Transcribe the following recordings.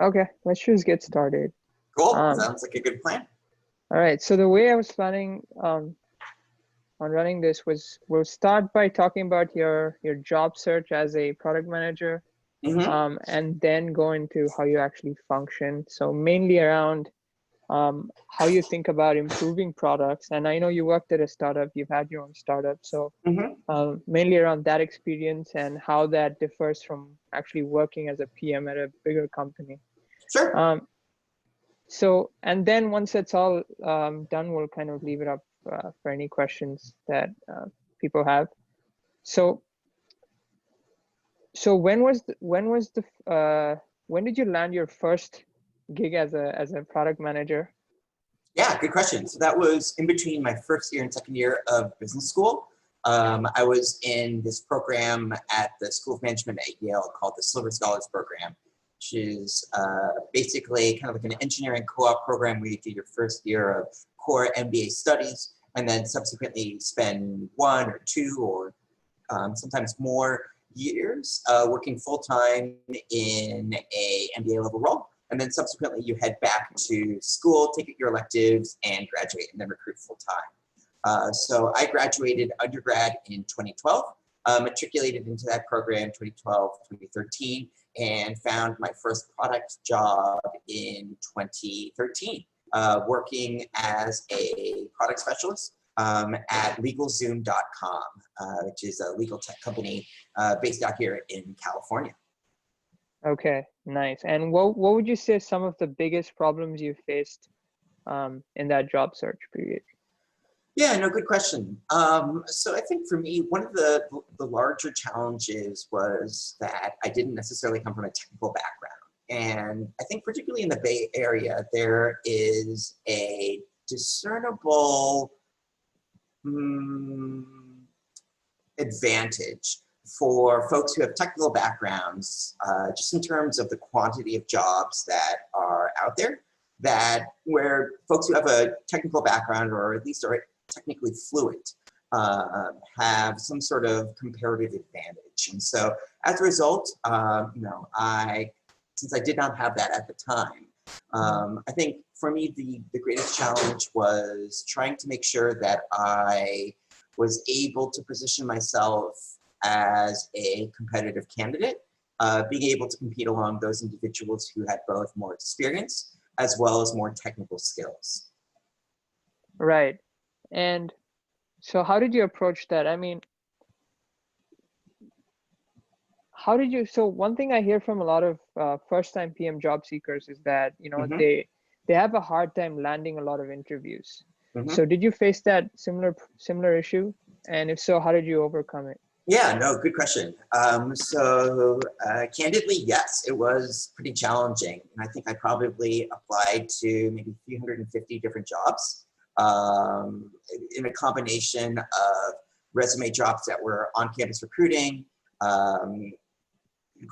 Okay, let's just get started. Cool. Um, Sounds like a good plan. all right, so the way I was planning on running this was we'll start by talking about your job search as a product manager, Hmm. and then go into how you actually function. So mainly around how you think about improving products. And I know you worked at a startup, you've had your own startup, so Hmm. mainly around that experience and how that differs from actually working as a PM at a bigger company. Sure. Um, So, and then once it's all done, we'll kind of leave it up for any questions that people have. So, so when did you land your first gig as a product manager? Yeah, good question. So that was in between my first year and second year of business school. I was in this program at the School of Management at Yale called the Silver Scholars Program, which is basically kind of like an engineering co-op program where you do your first year of core MBA studies and then subsequently spend 1 or 2 or sometimes more years working full-time in a MBA level role. And then subsequently you head back to school, take your electives, and graduate, and then recruit full-time. So I graduated undergrad in 2012, matriculated into that program 2012, 2013, and found my first product job in 2013, working as a product specialist at LegalZoom.com, which is a legal tech company based out here in California. Okay, nice. And what would you say some of the biggest problems you faced in that job search period? Yeah, no, good question. So I think for me, one of the larger challenges was that I didn't necessarily come from a technical background. And I think particularly in the Bay Area, there is a discernible advantage for folks who have technical backgrounds, just in terms of the quantity of jobs that are out there, that where folks who have a technical background or at least are technically fluent have some sort of comparative advantage. And so as a result, since I did not have that at the time, I think for me, the greatest challenge was trying to make sure that I was able to position myself as a competitive candidate, being able to compete along those individuals who had both more experience as well as more technical skills. Right. And so how did you approach that? I mean, so one thing I hear from a lot of first-time PM job seekers is that, Mm-hmm. they have a hard time landing a lot of interviews. Mm-hmm. So did you face that similar issue? And if so, how did you overcome it? Yeah, no, good question. Candidly, yes, it was pretty challenging. And I think I probably applied to maybe 350 different jobs in a combination of resume jobs that were on-campus recruiting,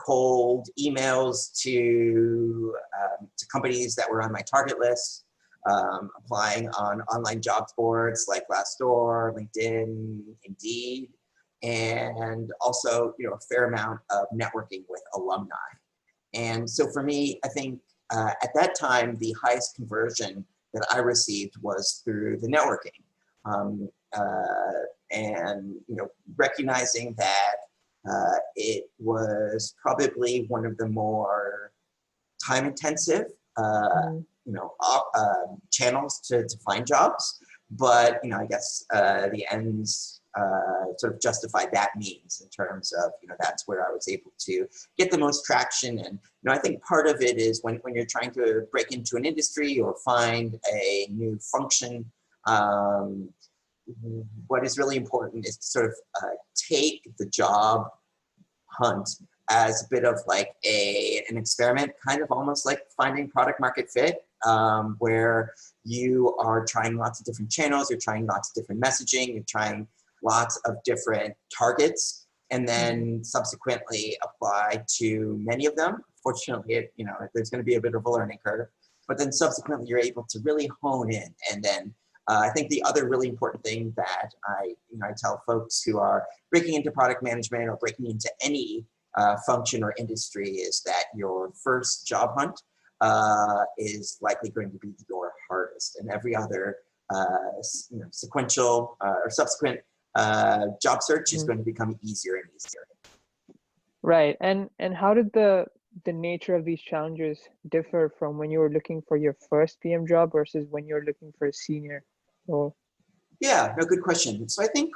cold emails to companies that were on my target list, applying on online jobs boards like Glassdoor, LinkedIn, Indeed, and also a fair amount of networking with alumni. And so for me, I think at that time, the highest conversion that I received was through the networking. Um, and recognizing that it was probably one of the more time-intensive, channels to find jobs. But I guess the ends sort of justified that means in terms of that's where I was able to get the most traction. And I think part of it is when you're trying to break into an industry or find a new function. What is really important is to sort of take the job hunt as a bit of like an experiment, kind of almost like finding product market fit, where you are trying lots of different channels, you're trying lots of different messaging, you're trying lots of different targets, and then subsequently apply to many of them. Fortunately, there's going to be a bit of a learning curve, but then subsequently you're able to really hone in. And then I think the other really important thing that I tell folks who are breaking into product management or breaking into any function or industry is that your first job hunt is likely going to be your hardest, and every other sequential or subsequent job search is going to become easier and easier. Right. And how did the nature of these challenges differ from when you were looking for your first PM job versus when you're looking for a senior role? Yeah, no, good question. So I think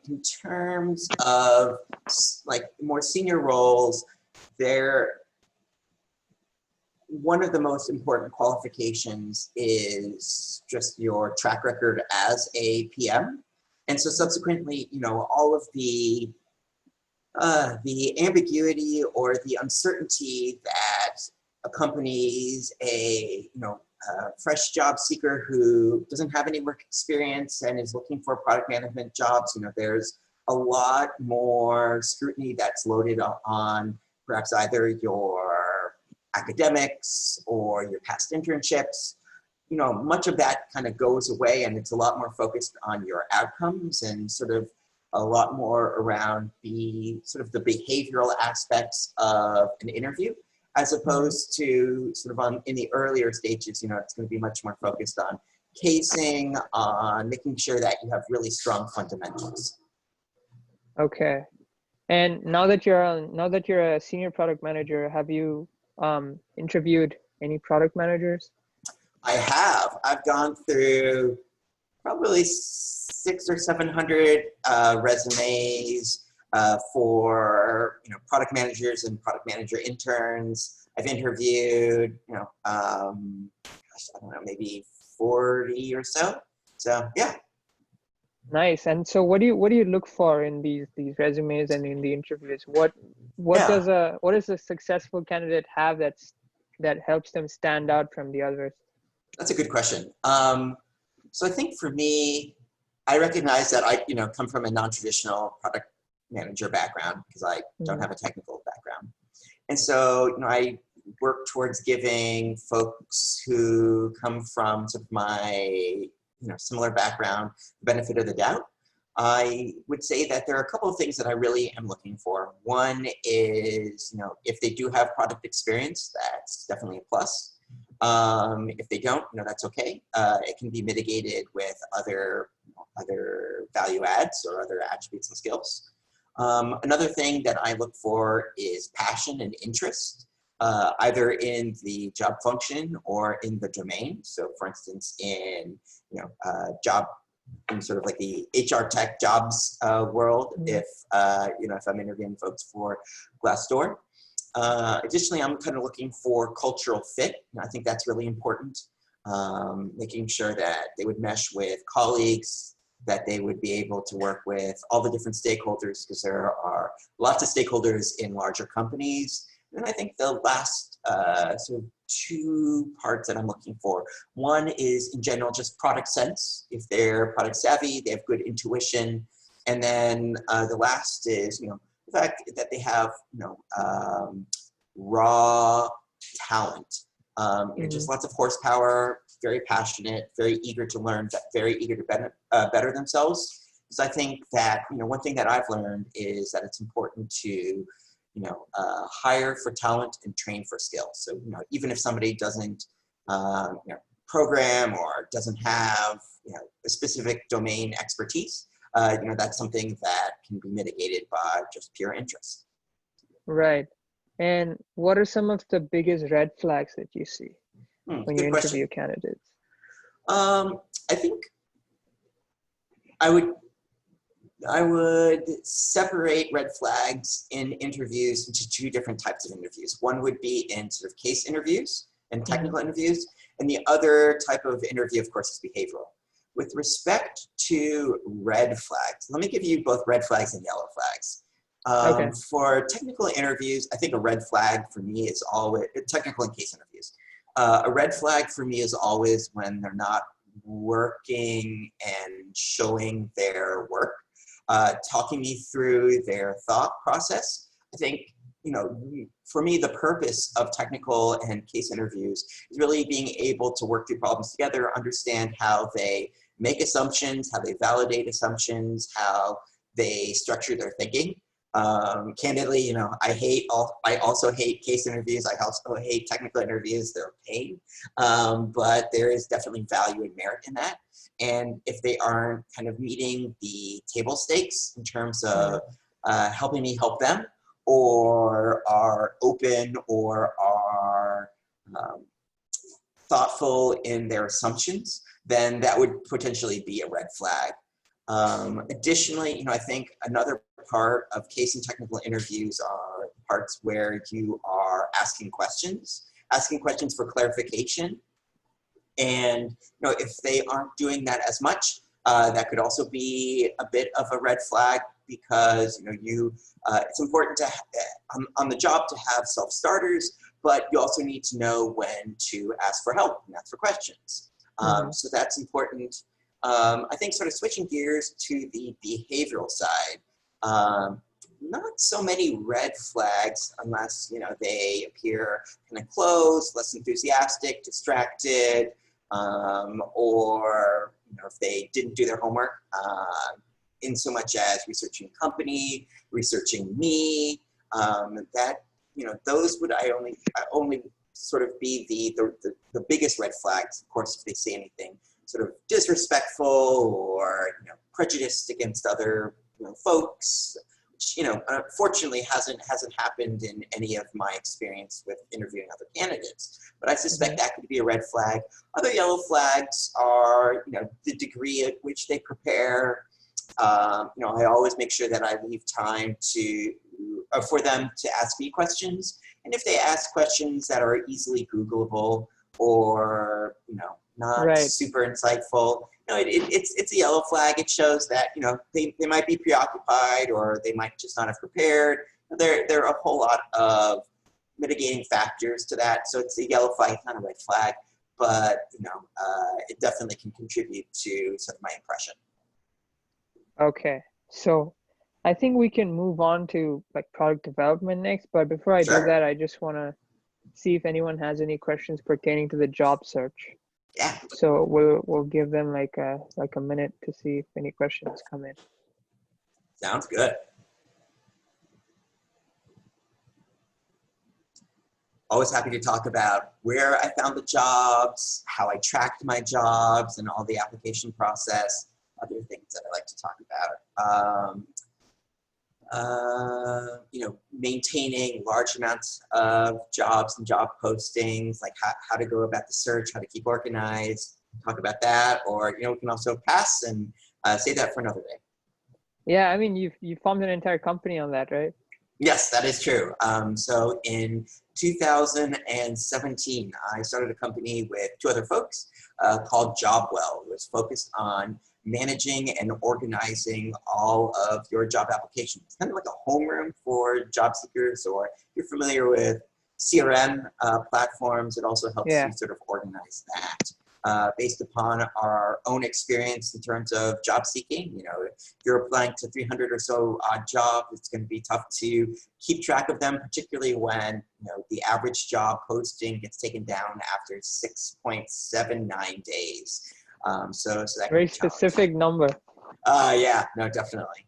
in terms of like more senior roles, one of the most important qualifications is just your track record as a PM. And so subsequently, all of the ambiguity or the uncertainty that accompanies a fresh job seeker who doesn't have any work experience and is looking for product management jobs, there's a lot more scrutiny that's loaded on perhaps either your academics or your past internships. Much of that kind of goes away, and it's a lot more focused on your outcomes and sort of a lot more around the behavioral aspects of an interview, as opposed to sort of in the earlier stages, it's going to be much more focused on casing, on making sure that you have really strong fundamentals. Okay. And now that you're a senior product manager, have you interviewed any product managers? I have. I've gone through probably 600 or 700 resumes for product managers and product manager interns. I've interviewed I don't know, maybe 40 or so. So yeah. Nice. And so what do you look for in these resumes and in the interviews? What does a successful candidate have that helps them stand out from the others? That's a good question. So I think for me, I recognize that I come from a non-traditional product manager background because I don't have a technical background. And so I work towards giving folks who come from sort of my similar background the benefit of the doubt. I would say that there are a couple of things that I really am looking for. One is, if they do have product experience, that's definitely a plus. If they don't, that's okay. It can be mitigated with other value adds or other attributes and skills. Another thing that I look for is passion and interest, either in the job function or in the domain. So for instance, in job, in sort of like the HR tech jobs world, if I'm interviewing folks for Glassdoor. Additionally, I'm kind of looking for cultural fit. I think that's really important. Making sure that they would mesh with colleagues, that they would be able to work with all the different stakeholders, because there are lots of stakeholders in larger companies. And I think the last sort of two parts that I'm looking for. One is in general just product sense. If they're product savvy, they have good intuition. And then the last is the fact that they have raw talent. Just lots of horsepower, very passionate, very eager to learn, very eager to better themselves. Because I think that one thing that I've learned is that it's important to hire for talent and train for skill. So even if somebody doesn't program or doesn't have a specific domain expertise, that's something that can be mitigated by just pure interest. Right. And what are some of the biggest red flags that you see when you interview candidates? I think I would separate red flags in interviews into two different types of interviews. One would be in sort of case interviews and technical interviews, and the other type of interview, of course, is behavioral. With respect to red flags, let me give you both red flags and yellow flags. For technical interviews, I think a red flag for me is always, technical and case interviews, a red flag for me is always when they're not working and showing their work, talking me through their thought process. I think, for me, the purpose of technical and case interviews is really being able to work through problems together, understand how they make assumptions, how they validate assumptions, how they structure their thinking. Candidly, you know, I also hate case interviews. I also hate technical interviews. They're a pain. But there is definitely value and merit in that. And if they aren't kind of meeting the table stakes in terms of helping me help them, or are open, or are thoughtful in their assumptions, then that would potentially be a red flag. Additionally, you know, I think another part of case and technical interviews are parts where you are asking questions for clarification. And, you know, if they aren't doing that as much, that could also be a bit of a red flag, because, you know, it's important to, on the job, to have self-starters, but you also need to know when to ask for help and ask for questions. So that's important. I think sort of switching gears to the behavioral side, not so many red flags unless, you know, they appear kind of closed, less enthusiastic, distracted, or, you know, if they didn't do their homework, in so much as researching company, researching me, that, you know, those would I only sort of be the biggest red flags. Of course, if they say anything sort of disrespectful or, you know, prejudiced against other, you know, folks, which, you know, unfortunately hasn't happened in any of my experience with interviewing other candidates. But I suspect that could be a red flag. Other yellow flags are, you know, the degree at which they prepare. You know, I always make sure that I leave time for them to ask me questions. And if they ask questions that are easily Googleable, or, you know, not super insightful, you know, it's a yellow flag. It shows that, you know, they might be preoccupied, or they might just not have prepared. There are a whole lot of mitigating factors to that. So it's a yellow flag, not a red flag, but, you know, it definitely can contribute to sort of my impression. Okay, so I think we can move on to like product development next, but before I do that, I just want to see if anyone has any questions pertaining to the job search. Yeah. So we'll give them like a minute to see if any questions come in. Sounds good. Always happy to talk about where I found the jobs, how I tracked my jobs, and all the application process. Other things that I like to talk about. You know, maintaining large amounts of jobs and job postings, like how to go about the search, how to keep organized, talk about that. Or, you know, we can also pass and save that for another day. Yeah, I mean, you formed an entire company on that, right? Yes, that is true. So in 2017, I started a company with two other folks called JobWell. It was focused on managing and organizing all of your job applications. Kind of like a homeroom for job seekers, or if you're familiar with CRM platforms, it also helps you sort of organize that. Based upon our own experience in terms of job seeking. You know, if you're applying to 300 or so odd jobs, it's going to be tough to keep track of them, particularly when, you know, the average job posting gets taken down after 6.79 days. So that very specific number. Yeah, no, definitely.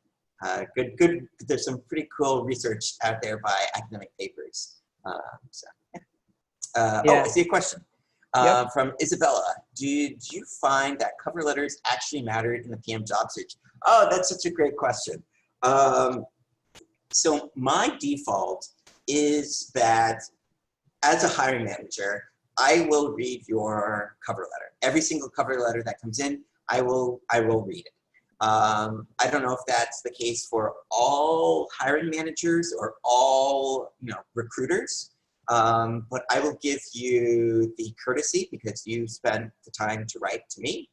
Good. There's some pretty cool research out there by academic papers. Oh, I see a question. From Isabella. Did you find that cover letters actually mattered in the PM job search? Oh, that's such a great question. So my default is that as a hiring manager, I will read your cover letter. Every single cover letter that comes in, I will read it. I don't know if that's the case for all hiring managers or all, you know, recruiters. But I will give you the courtesy because you spent the time to write to me.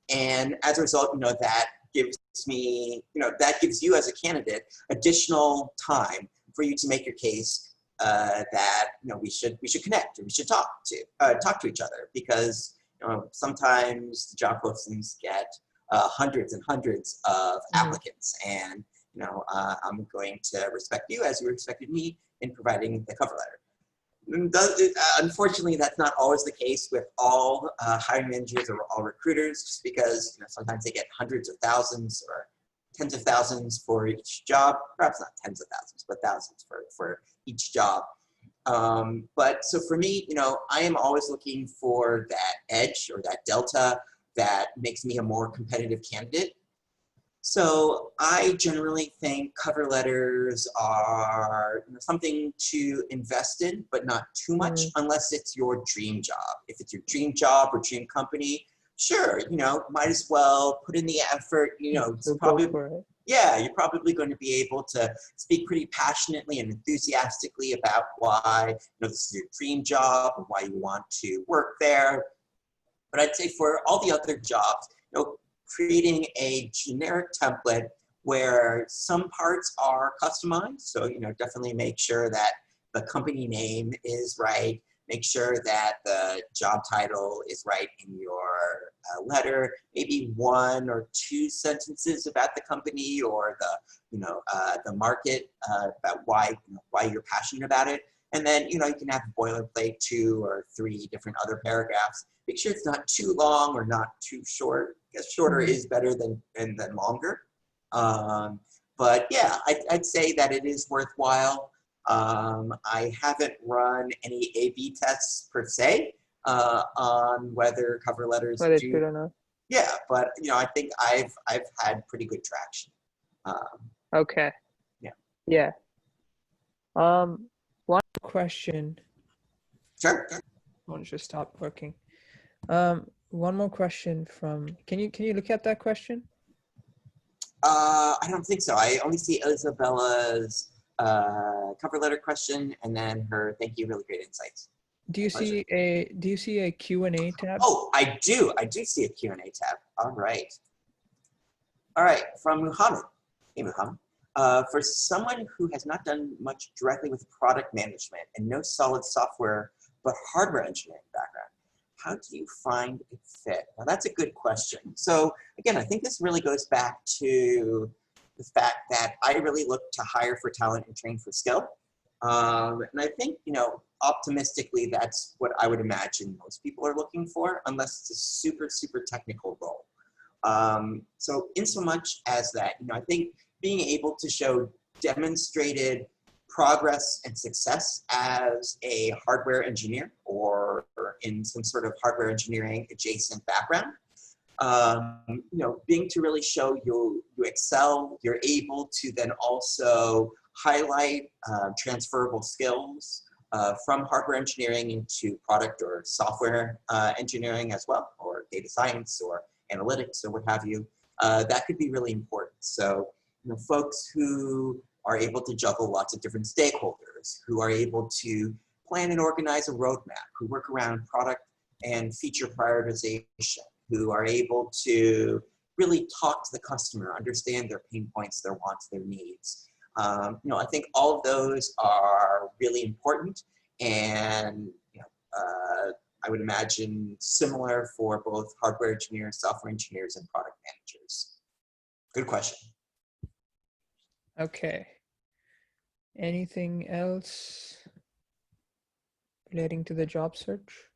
And as a result, you know, that gives me, you know, that gives you as a candidate additional time for you to make your case that, you know, we should connect, or we should talk to each other, because, you know, sometimes the job postings get hundreds and hundreds of applicants, and, you know, I'm going to respect you as you respected me in providing the cover letter. Unfortunately, that's not always the case with all hiring managers or all recruiters, just because, you know, sometimes they get hundreds of thousands or tens of thousands for each job, perhaps not tens of thousands, but thousands for each job. But so for me, I am always looking for that edge or that delta that makes me a more competitive candidate. So I generally think cover letters are something to invest in, but not too much unless it's your dream job. If it's your dream job or dream company, sure, might as well put in the effort. It's probably, yeah, you're probably going to be able to speak pretty passionately and enthusiastically about why this is your dream job and why you want to work there. But I'd say for all the other jobs, creating a generic template where some parts are customized. So, definitely make sure that the company name is right. Make sure that the job title is right in your letter. Maybe 1 or 2 sentences about the company or the market, about why you're passionate about it. And then, you can have boilerplate 2 or 3 different other paragraphs. Make sure it's not too long or not too short, because shorter is better than longer. But yeah, I'd say that it is worthwhile. I haven't run any A/B tests per se on whether cover letters whether it's good or not. Yeah, but I think I've had pretty good traction. Okay. Yeah. Yeah. One question. Sure. I want to just stop working. One more question from. Can you look at that question? I don't think so. I only see Isabella's cover letter question and then her thank you, really great insights. Do you see a Q&A tab? Oh, I do see a Q&A tab. All right, from Muhammad. Hey Muhammad. For someone who has not done much directly with product management and no solid software but hardware engineering background, how do you find it fit? Now that's a good question. So again, I think this really goes back to the fact that I really look to hire for talent and train for skill. And I think, optimistically, that's what I would imagine most people are looking for, unless it's a super, super technical role. So in so much as that, I think being able to show demonstrated progress and success as a hardware engineer or in some sort of hardware engineering adjacent background, being to really show you excel, you're able to then also highlight transferable skills from hardware engineering into product or software engineering as well, or data science or analytics or what have you. That could be really important. So, folks who are able to juggle lots of different stakeholders, who are able to plan and organize a roadmap, who work around product and feature prioritization, who are able to really talk to the customer, understand their pain points, their wants, their needs. I think all of those are really important, and I would imagine similar for both hardware engineers, software engineers, and product managers. Good question. Okay. Anything else relating to the job search?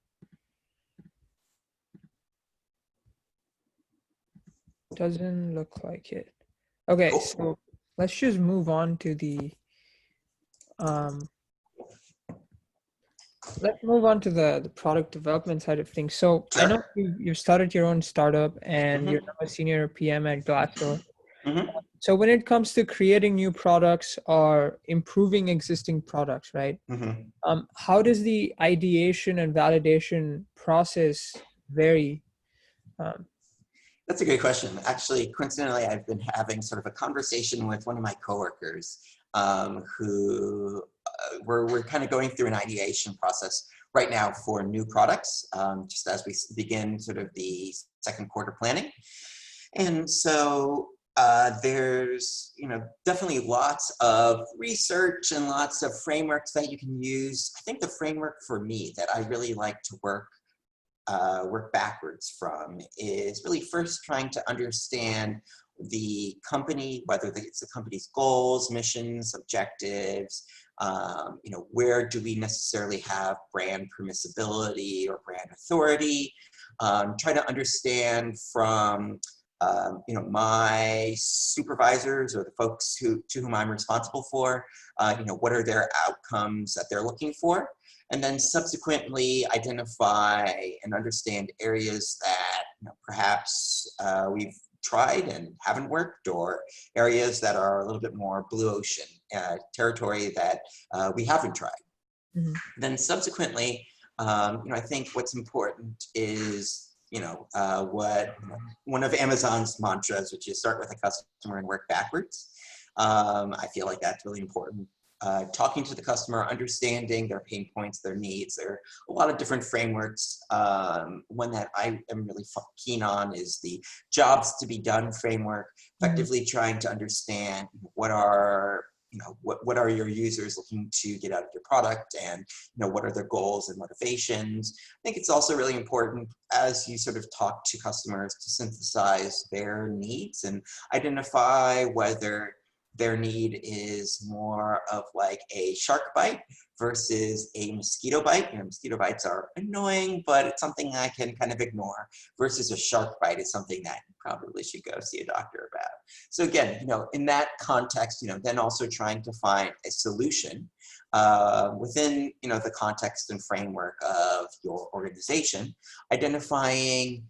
Doesn't look like it. Okay, cool. So let's just move on to the let's move on to the product development side of things. So sure. I know you've started your own startup and you're now a senior PM at Glassdoor. So when it comes to creating new products or improving existing products, right? How does the ideation and validation process vary? That's a great question. Actually, coincidentally, I've been having sort of a conversation with one of my coworkers who we're kind of going through an ideation process right now for new products, just as we begin sort of the second quarter planning. And so there's definitely lots of research and lots of frameworks that you can use. I think the framework for me that I really like to work backwards from is really first trying to understand the company, whether it's the company's goals, missions, objectives, where do we necessarily have brand permissibility or brand authority, try to understand from my supervisors or the folks to whom I'm responsible for, what are their outcomes that they're looking for, and then subsequently identify and understand areas that perhaps we've tried and haven't worked, or areas that are a little bit more blue ocean territory that we haven't tried. Mm-hmm. Then subsequently, I think what's important is what one of Amazon's mantras, which is start with a customer and work backwards. I feel like that's really important. Talking to the customer, understanding their pain points, their needs. There are a lot of different frameworks. One that I am really keen on is the jobs to be done framework, effectively trying to understand what are your users looking to get out of your product, and what are their goals and motivations. I think it's also really important as you sort of talk to customers to synthesize their needs and identify whether their need is more of like a shark bite versus a mosquito bite. Mosquito bites are annoying, but it's something I can kind of ignore, versus a shark bite is something that you probably should go see a doctor about. So again, in that context, then also trying to find a solution within, the context and framework of your organization, identifying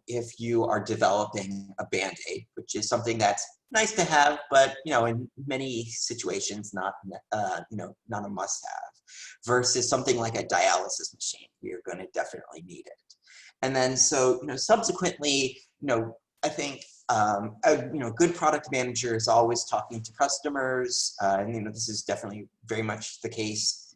if you are developing a Band-Aid, which is something that's nice to have, but in many situations not a must-have, versus something like a dialysis machine. You're going to definitely need it. And then so subsequently, I think a good product manager is always talking to customers, and this is definitely very much the case.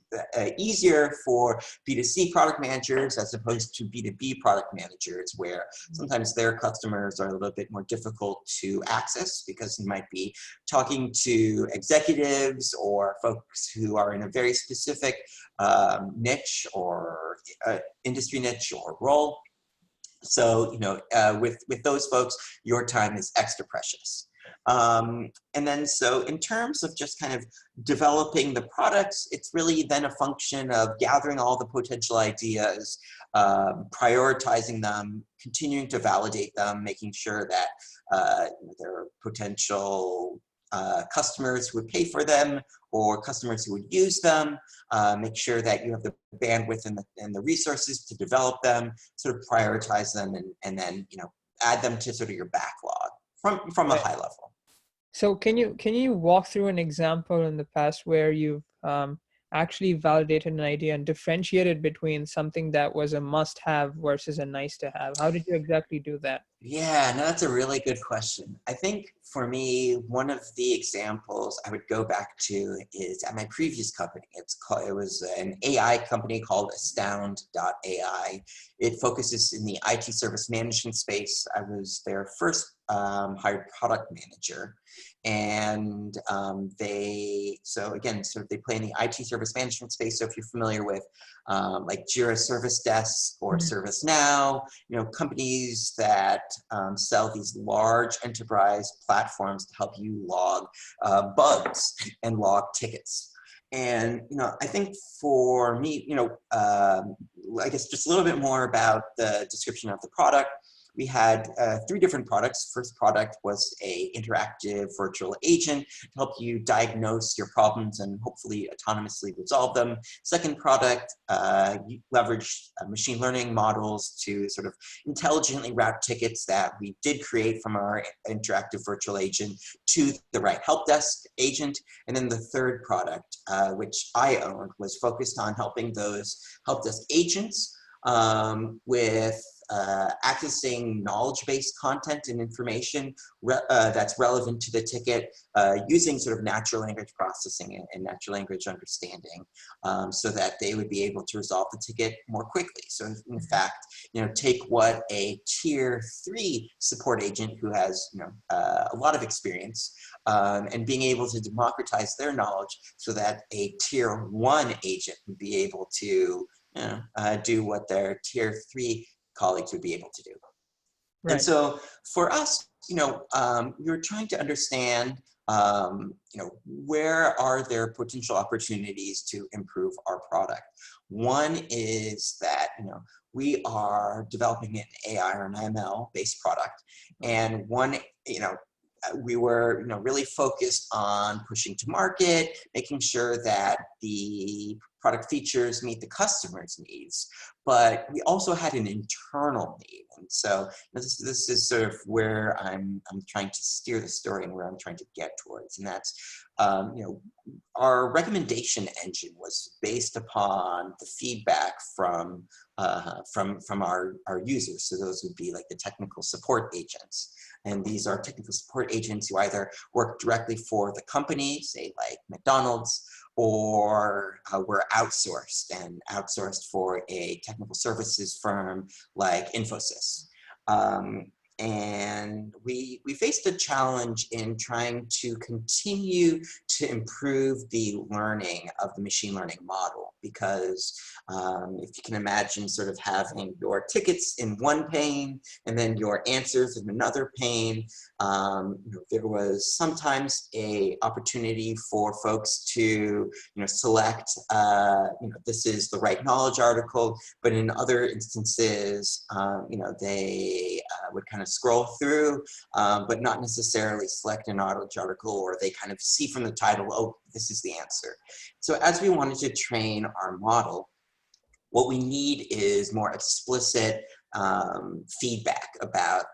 Easier for B2C product managers as opposed to B2B product managers, where sometimes their customers are a little bit more difficult to access because you might be talking to executives or folks who are in a very specific niche or industry niche or role. So, with those folks, your time is extra precious. And then so in terms of just kind of developing the products, it's really then a function of gathering all the potential ideas, prioritizing them, continuing to validate them, making sure that there are potential customers who would pay for them or customers who would use them, make sure that you have the bandwidth and the resources to develop them, sort of prioritize them, and then add them to sort of your backlog from a high level. So can you walk through an example in the past where you've actually validated an idea and differentiated between something that was a must-have versus a nice-to-have? How did you exactly do that? Yeah, no, that's a really good question. I think for me, one of the examples I would go back to is at my previous company. It was an AI company called Astound.ai. It focuses in the IT service management space. I was their first hired product manager. And they play in the IT service management space. So if you're familiar with like Jira Service Desk or ServiceNow, companies that sell these large enterprise platforms to help you log bugs and log tickets. And, I think for me, I guess just a little bit more about the description of the product. We had 3 different products. First product was a interactive virtual agent to help you diagnose your problems and hopefully autonomously resolve them. Second product, you leveraged machine learning models to sort of intelligently route tickets that we did create from our interactive virtual agent to the right help desk agent. And then the third product, which I owned, was focused on helping those help desk agents with accessing knowledge-based content and information that's relevant to the ticket using sort of natural language processing and natural language understanding, so that they would be able to resolve the ticket more quickly. So in fact, take what a tier 3 support agent who has a lot of experience and being able to democratize their knowledge so that a tier 1 agent would be able to do what their tier 3 colleagues would be able to do. Right. And so for us, we were trying to understand where are there potential opportunities to improve our product? One is that, we are developing an AI or an ML based product. And one, we were, really focused on pushing to market, making sure that the product features meet the customer's needs, but we also had an internal need. And so this is sort of where I'm trying to steer the story and where I'm trying to get towards. And that's, our recommendation engine was based upon the feedback from our users. So those would be like the technical support agents. And these are technical support agents who either work directly for the company, say like McDonald's, or were outsourced for a technical services firm like Infosys. And we faced a challenge in trying to continue to improve the learning of the machine learning model, because if you can imagine sort of having your tickets in one pane and then your answers in another pane, there was sometimes a opportunity for folks to select this is the right knowledge article, but in other instances they would kind of scroll through, but not necessarily select a knowledge article, or they kind of see from the title, oh, this is the answer. So as we wanted to train our model, what we need is more explicit feedback about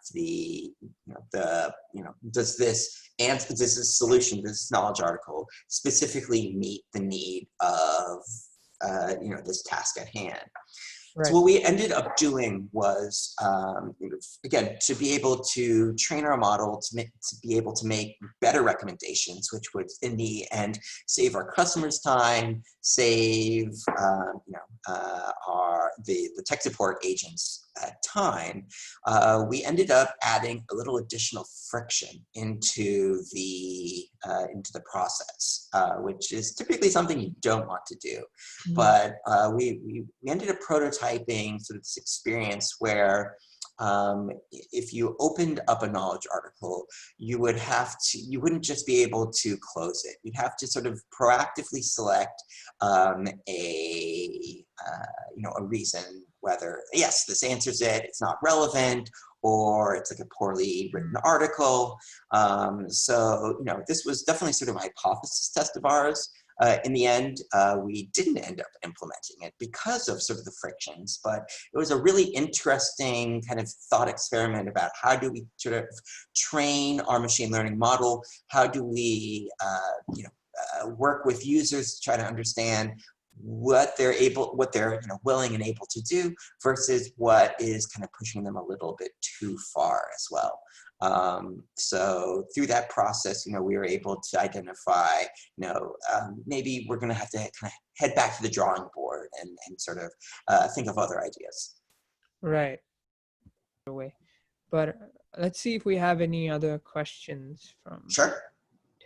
does this answer, does this solution, this knowledge article specifically meet the need of this task at hand. Right. So what we ended up doing was, again, to be able to train our model to be able to make better recommendations, which would in the end save our customers time, save the tech support agents time. We ended up adding a little additional friction into the process, which is typically something you don't want to do. Mm-hmm. But we ended up prototyping sort of this experience where if you opened up a knowledge article, you wouldn't just be able to close it. You'd have to sort of proactively select a reason, whether, yes, this answers it, it's not relevant, or it's like a poorly written article. So this was definitely sort of a hypothesis test of ours. In the end, we didn't end up implementing it because of sort of the frictions, but it was a really interesting kind of thought experiment about how do we sort of train our machine learning model? How do we, work with users to try to understand what they're willing and able to do versus what is kind of pushing them a little bit too far as well. So through that process, we were able to identify, maybe we're going to have to kind of head back to the drawing board and sort of think of other ideas. Right. But let's see if we have any other questions from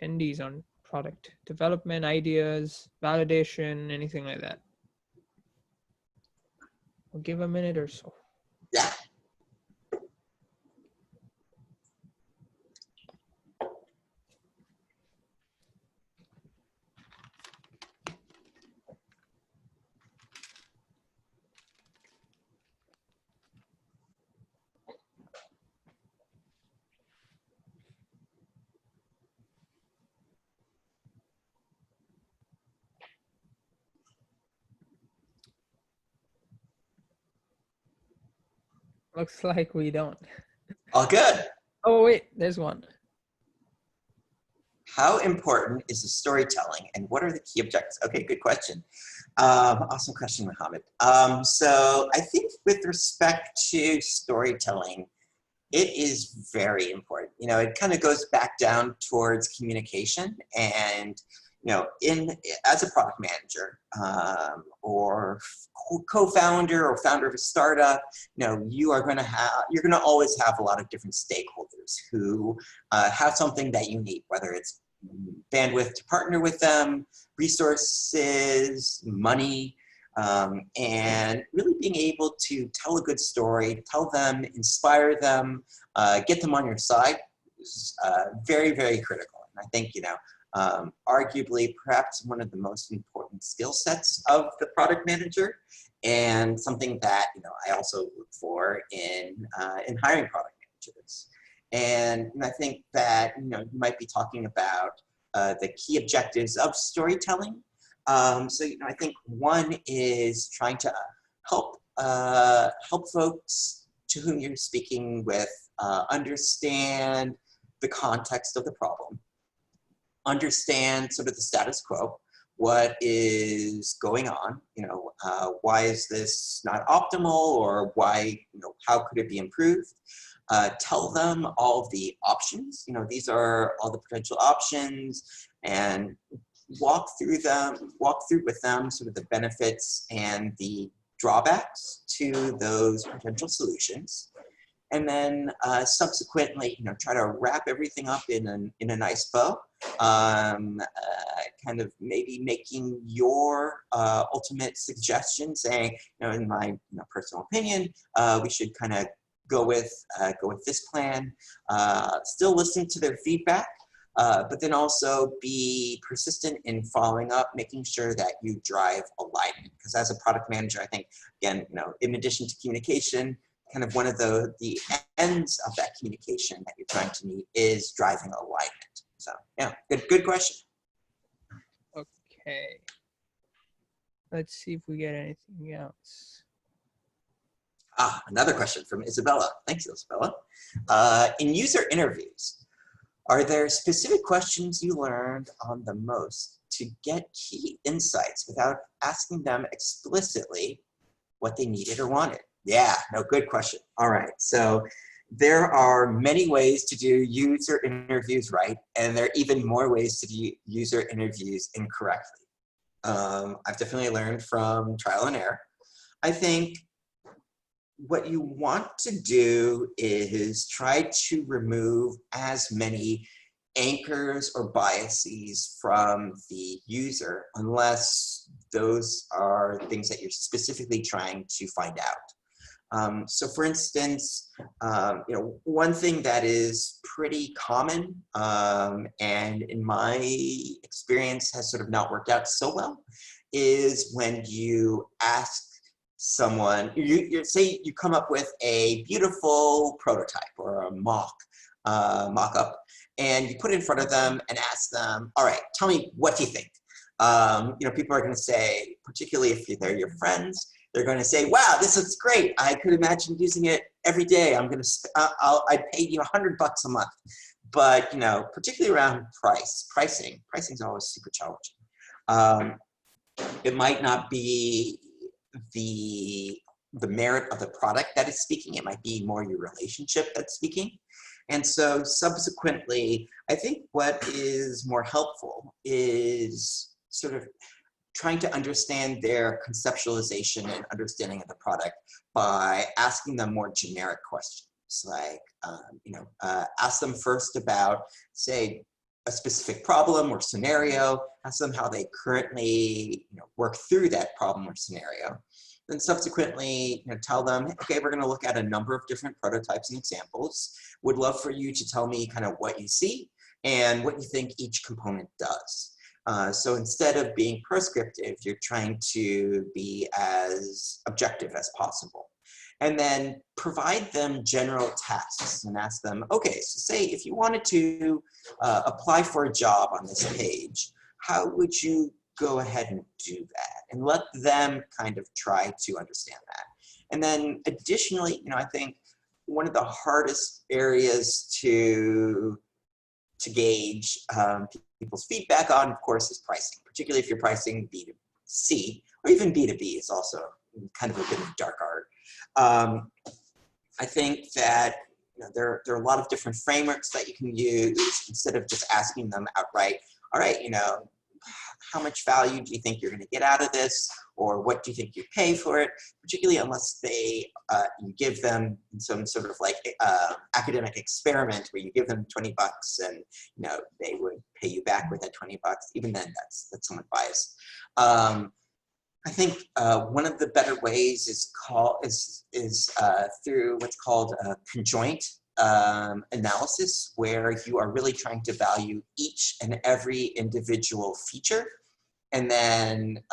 attendees on product development, ideas, validation, anything like that. We'll give a minute or so. Yeah. Looks like we don't. All good. Oh, wait, there's one. How important is the storytelling and what are the key objectives? Okay, good question. Awesome question, Mohammed. So I think with respect to storytelling, it is very important. It kind of goes back down towards communication, and as a product manager or co-founder or founder of a startup, you're going to always have a lot of different stakeholders who have something that you need, whether it's bandwidth to partner with them, resources, money, and really being able to tell a good story, tell them, inspire them, get them on your side is very, very critical. And I think, arguably perhaps one of the most important skill sets of the product manager, and something that, I also look for in hiring product managers. And I think that, you might be talking about the key objectives of storytelling. So, I think one is trying to help folks to whom you're speaking with understand the context of the problem, understand sort of the status quo, what is going on, why is this not optimal, or why, how could it be improved? Tell them all of the options, these are all the potential options, and walk through with them sort of the benefits and the drawbacks to those potential solutions. And then subsequently, try to wrap everything up in a nice bow, kind of maybe making your ultimate suggestion, saying, in my personal opinion, we should kind of go with this plan. Still listening to their feedback, but then also be persistent in following up, making sure that you drive alignment. Because as a product manager, I think, again, in addition to communication, kind of one of the ends of that communication that you're trying to meet is driving alignment. So yeah, good question. Okay. Let's see if we get anything else. Another question from Isabella. Thanks, Isabella. In user interviews, are there specific questions you learned on the most to get key insights without asking them explicitly what they needed or wanted? Yeah, no, good question. All right, so there are many ways to do user interviews right, and there are even more ways to do user interviews incorrectly. I've definitely learned from trial and error. I think what you want to do is try to remove as many anchors or biases from the user, unless those are things that you're specifically trying to find out. So for instance, one thing that is pretty common and in my experience has sort of not worked out so well is when you ask someone, you say you come up with a beautiful prototype or a mock-up, and you put it in front of them and ask them, all right, tell me, what do you think? People are going to say, particularly if they're your friends, they're going to say, wow, this looks great. I could imagine using it every day. I'd pay you $100 a month. But, particularly around pricing is always super challenging. It might not be the merit of the product that is speaking. It might be more your relationship that's speaking. And so subsequently, I think what is more helpful is sort of trying to understand their conceptualization and understanding of the product by asking them more generic questions, like, ask them first about, say, a specific problem or scenario, ask them how they currently work through that problem or scenario. Then subsequently, tell them, okay, we're going to look at a number of different prototypes and examples. Would love for you to tell me kind of what you see and what you think each component does. So instead of being prescriptive, you're trying to be as objective as possible. And then provide them general tasks and ask them, okay, so say if you wanted to apply for a job on this page, how would you go ahead and do that? And let them kind of try to understand that. And then additionally, I think one of the hardest areas to gauge people's feedback on, of course, is pricing, particularly if you're pricing B2C, or even B2B is also kind of a bit of dark art. I think that there are a lot of different frameworks that you can use instead of just asking them outright, all right, how much value do you think you're going to get out of this? Or what do you think you pay for it? Particularly unless you give them some sort of like academic experiment where you give them $20 and they would pay you back with that $20. Even then, that's somewhat biased. I think one of the better ways is through what's called conjoint analysis where you are really trying to value each and every individual feature, and then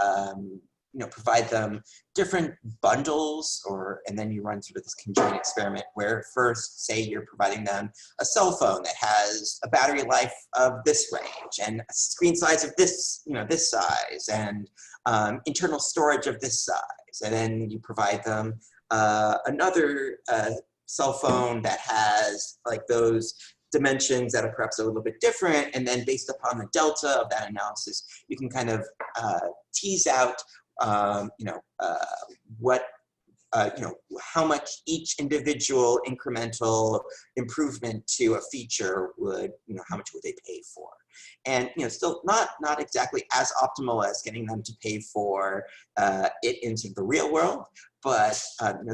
provide them different bundles, and then you run sort of this conjoined experiment where first, say you're providing them a cell phone that has a battery life of this range and a screen size of this, this size, and internal storage of this size, and then you provide them another cell phone that has like those dimensions that are perhaps a little bit different, and then based upon the delta of that analysis, you can kind of tease out what how much each individual incremental improvement to a feature would, how much would they pay for? And still not exactly as optimal as getting them to pay for it into the real world, but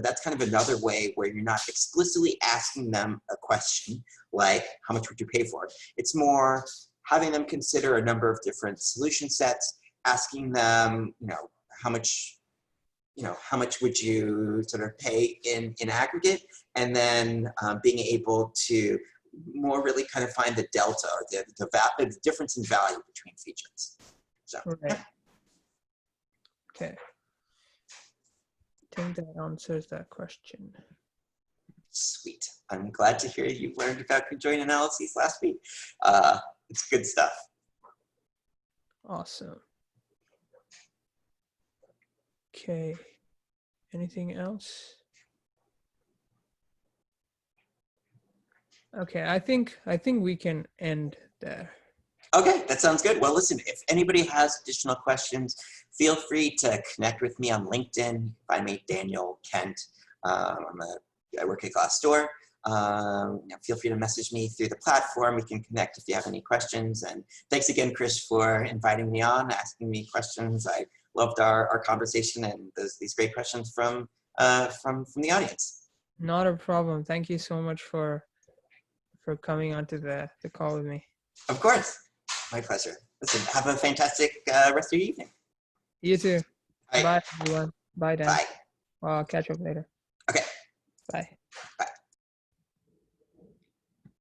that's kind of another way where you're not explicitly asking them a question like, how much would you pay for it? It's more having them consider a number of different solution sets, asking them, how much would you sort of pay in aggregate, and then being able to more really kind of find the delta or the difference in value between features. So, right. Okay. I think that answers that question. Sweet. I'm glad to hear you learned about conjoint analyses last week. It's good stuff. Awesome. Okay. Anything else? Okay, I think we can end there. Okay, that sounds good. Well, listen, if anybody has additional questions, feel free to connect with me on LinkedIn. Find me, Daniel Kent. I work at Glassdoor. Feel free to message me through the platform. We can connect if you have any questions. And thanks again, Chris, for inviting me on, asking me questions. I loved our conversation and these great questions from the audience. Not a problem. Thank you so much for coming onto the call with me. Of course. My pleasure. Listen, have a fantastic rest of your evening. You too. Bye. Bye, everyone. Bye, Dan. Bye. I'll catch up later.